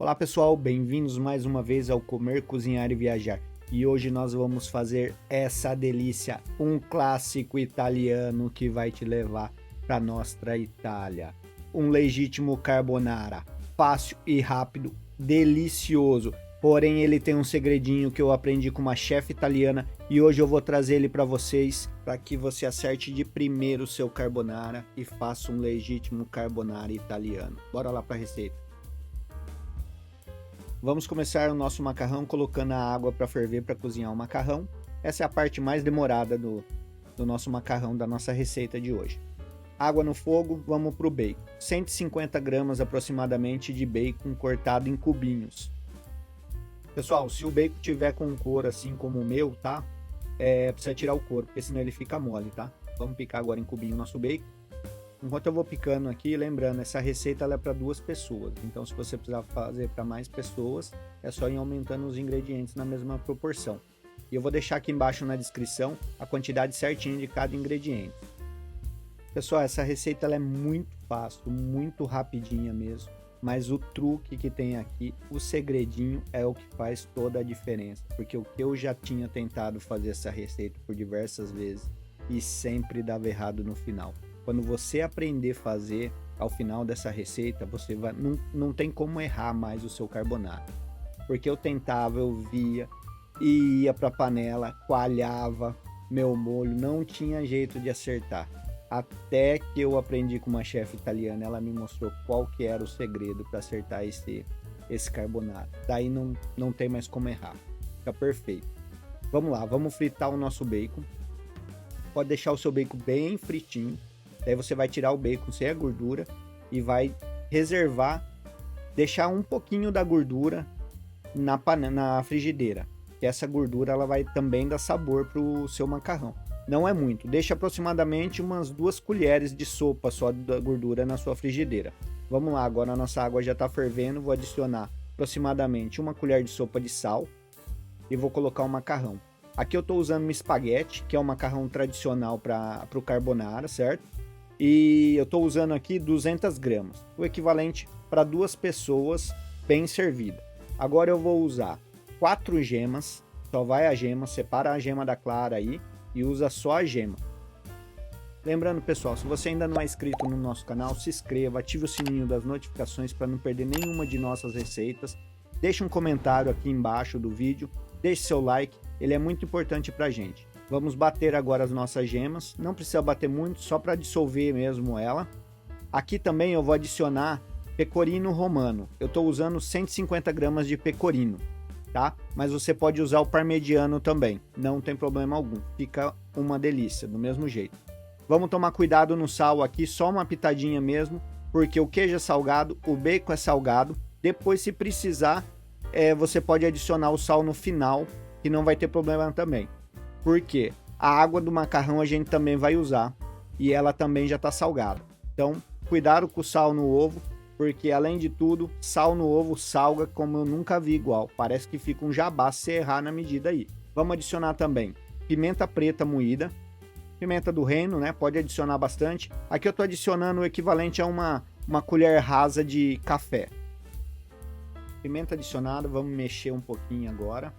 Olá pessoal, bem-vindos mais uma vez ao Comer, Cozinhar e Viajar. E hoje nós vamos fazer essa delícia, um clássico italiano que vai te levar para nossa Itália. Um legítimo carbonara, fácil e rápido, delicioso. Porém ele tem um segredinho que eu aprendi com uma chefe italiana e hoje eu vou trazer ele para vocês, para que você acerte de primeiro o seu carbonara e faça um legítimo carbonara italiano. Bora lá para a receita. Vamos começar o nosso macarrão colocando a água para ferver para cozinhar o macarrão. Essa é a parte mais demorada do nosso macarrão, da nossa receita de hoje. Água no fogo, vamos para o bacon. 150 gramas aproximadamente de bacon cortado em cubinhos. Pessoal, se o bacon tiver com cor assim como o meu, tá? Precisa tirar o couro, porque senão ele fica mole, tá? Vamos picar agora em cubinho o nosso bacon. Enquanto eu vou picando aqui, lembrando, essa receita ela é para 2 pessoas. Então, se você precisar fazer para mais pessoas, é só ir aumentando os ingredientes na mesma proporção. E eu vou deixar aqui embaixo na descrição a quantidade certinha de cada ingrediente. Pessoal, essa receita ela é muito fácil, muito rapidinha mesmo. Mas o truque que tem aqui, o segredinho, é o que faz toda a diferença. Porque o que eu já tinha tentado fazer essa receita por diversas vezes e sempre dava errado no final. Quando você aprender a fazer ao final dessa receita, você vai, não tem como errar mais o seu carbonara. Porque eu tentava, eu via, ia para a panela, coalhava meu molho, não tinha jeito de acertar. Até que eu aprendi com uma chefe italiana, ela me mostrou qual que era o segredo para acertar esse carbonara. Daí não tem mais como errar, fica perfeito. Vamos lá, vamos fritar o nosso bacon. Pode deixar o seu bacon bem fritinho. Daí você vai tirar o bacon sem a gordura e vai reservar, deixar um pouquinho da gordura na frigideira. Que essa gordura ela vai também dar sabor para o seu macarrão. Não é muito, deixa aproximadamente umas 2 colheres de sopa só da gordura na sua frigideira. Vamos lá, agora a nossa água já está fervendo, vou adicionar aproximadamente 1 colher de sopa de sal e vou colocar o macarrão. Aqui eu estou usando um espaguete, que é o macarrão tradicional para o carbonara, certo? E eu estou usando aqui 200 gramas, o equivalente para 2 pessoas bem servida. Agora eu vou usar 4 gemas, só vai a gema, separa a gema da clara aí e usa só a gema. Lembrando pessoal, se você ainda não é inscrito no nosso canal, se inscreva, ative o sininho das notificações para não perder nenhuma de nossas receitas. Deixe um comentário aqui embaixo do vídeo, deixe seu like, ele é muito importante para a gente. Vamos bater agora as nossas gemas, não precisa bater muito, só para dissolver mesmo ela. Aqui também eu vou adicionar pecorino romano, eu estou usando 150 gramas de pecorino, tá? Mas você pode usar o parmegiano também, não tem problema algum, fica uma delícia, do mesmo jeito. Vamos tomar cuidado no sal aqui, só uma pitadinha mesmo, porque o queijo é salgado, o bacon é salgado. Depois, se precisar, você pode adicionar o sal no final, que não vai ter problema também. Porque a água do macarrão a gente também vai usar e ela também já está salgada. Então, cuidado com o sal no ovo, porque além de tudo, sal no ovo salga como eu nunca vi igual. Parece que fica um jabá se errar na medida aí. Vamos adicionar também pimenta preta moída, pimenta do reino, né? Pode adicionar bastante. Aqui eu estou adicionando o equivalente a uma colher rasa de café. Pimenta adicionada, vamos mexer um pouquinho agora.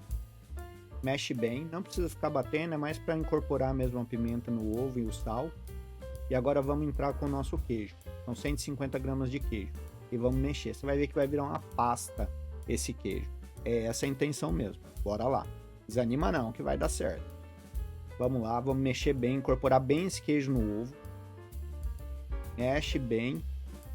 Mexe bem, não precisa ficar batendo, é mais para incorporar mesmo a pimenta no ovo e o sal. E agora vamos entrar com o nosso queijo. São 150 gramas de queijo. E vamos mexer. Você vai ver que vai virar uma pasta esse queijo. É essa a intenção mesmo. Bora lá. Desanima não, que vai dar certo. Vamos lá, vamos mexer bem, incorporar bem esse queijo no ovo. Mexe bem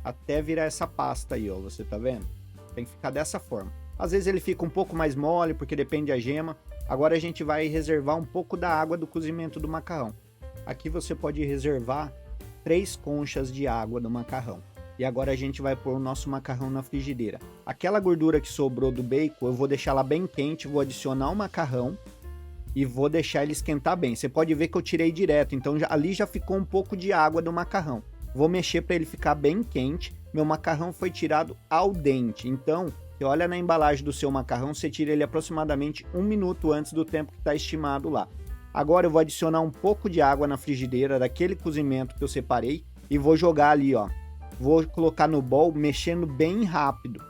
até virar essa pasta aí, ó. Você tá vendo? Tem que ficar dessa forma. Às vezes ele fica um pouco mais mole, porque depende da gema. Agora a gente vai reservar um pouco da água do cozimento do macarrão. Aqui você pode reservar 3 conchas de água do macarrão. E agora a gente vai pôr o nosso macarrão na frigideira. Aquela gordura que sobrou do bacon, eu vou deixar ela bem quente, vou adicionar o macarrão e vou deixar ele esquentar bem. Você pode ver que eu tirei direto, então ali já ficou um pouco de água do macarrão. Vou mexer para ele ficar bem quente. Meu macarrão foi tirado al dente, então você olha na embalagem do seu macarrão, você tira ele aproximadamente 1 minuto antes do tempo que está estimado lá. Agora eu vou adicionar um pouco de água na frigideira daquele cozimento que eu separei e vou jogar ali, ó. Vou colocar no bowl mexendo bem rápido.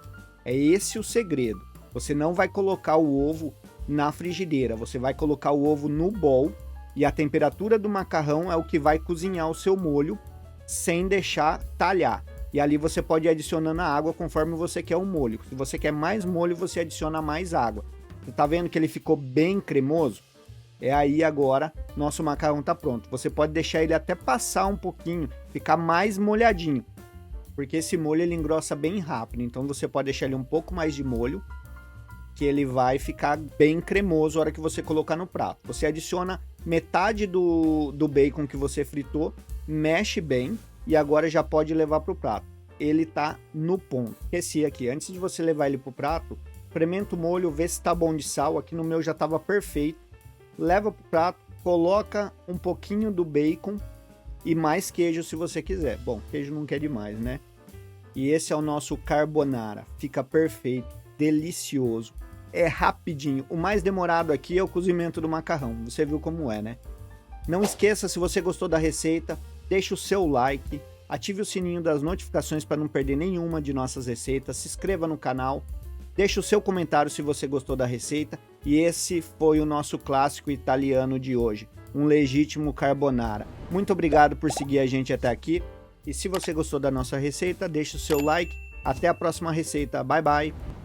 É esse o segredo. Você não vai colocar o ovo na frigideira, você vai colocar o ovo no bowl e a temperatura do macarrão é o que vai cozinhar o seu molho sem deixar talhar. E ali você pode ir adicionando a água conforme você quer o molho. Se você quer mais molho, você adiciona mais água. Você tá vendo que ele ficou bem cremoso? É aí agora, nosso macarrão tá pronto. Você pode deixar ele até passar um pouquinho, ficar mais molhadinho. Porque esse molho ele engrossa bem rápido. Então você pode deixar ele um pouco mais de molho, que ele vai ficar bem cremoso na hora que você colocar no prato. Você adiciona metade do bacon que você fritou, mexe bem e agora já pode levar para o prato. Ele tá no ponto. Esqueci aqui, antes de você levar ele para o prato, experimenta o molho, vê se tá bom de sal. Aqui no meu já tava perfeito. Leva para o prato, coloca um pouquinho do bacon e mais queijo se você quiser. Bom, queijo não quer demais, né? E esse é o nosso carbonara. Fica perfeito, delicioso. É rapidinho. O mais demorado aqui é o cozimento do macarrão. Você viu como é, né? Não esqueça, se você gostou da receita, deixe o seu like, ative o sininho das notificações para não perder nenhuma de nossas receitas, se inscreva no canal, deixe o seu comentário se você gostou da receita. E esse foi o nosso clássico italiano de hoje, um legítimo carbonara. Muito obrigado por seguir a gente até aqui. E se você gostou da nossa receita, deixe o seu like. Até a próxima receita. Bye, bye!